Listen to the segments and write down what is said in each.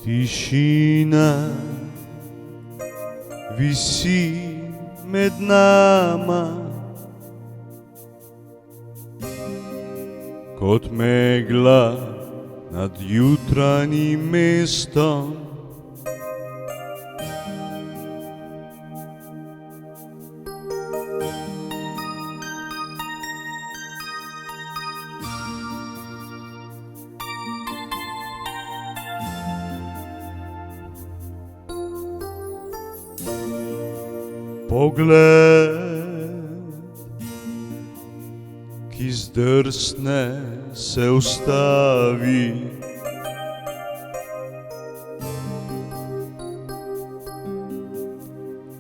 Tišina visi med nama, kot megla nad jutranjim mestom. Pogled, ki zdrsne, se ustavi,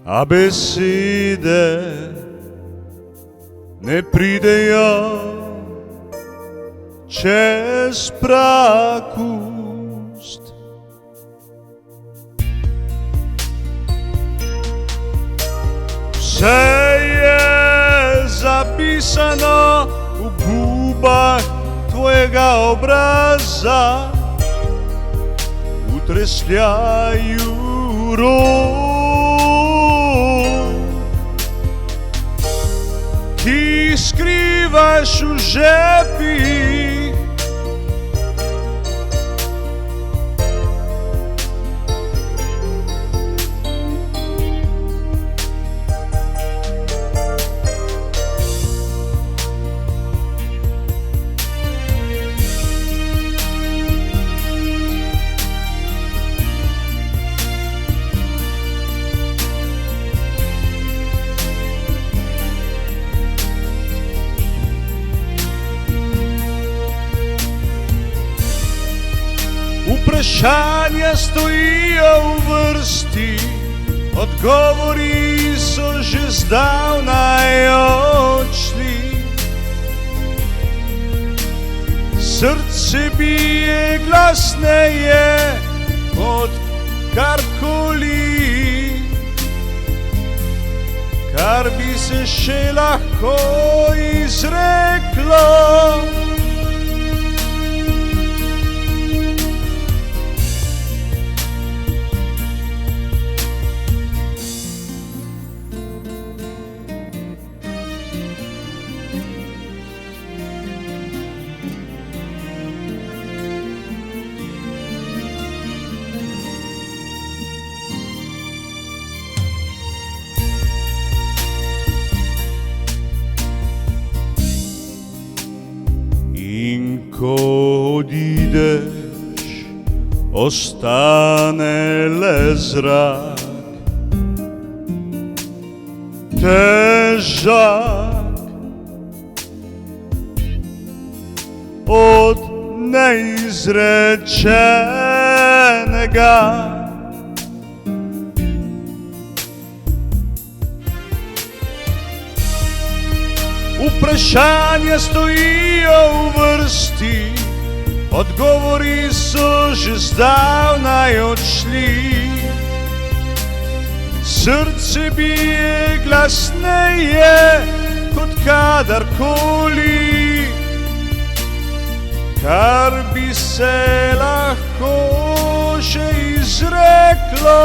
a besede ne pridejo čez prak ust. Vse je zapisano v gubah tvojega obraza, v tresljaju rok, ki skrivaš v žepih. Vprašanja stojijo v vrsti, odgovori so že zdavnaj odšli. Srce bije glasneje kot karkoli, kar bi se še lahko izreklo. In ko odideš, ostane le zrak, težak od neizrečenega. Vprašanja stojijo v vrsti, odgovori so že zdavnaj odšli. Srce bije glasneje kot kadarkoli, kar bi se lahko še izreklo.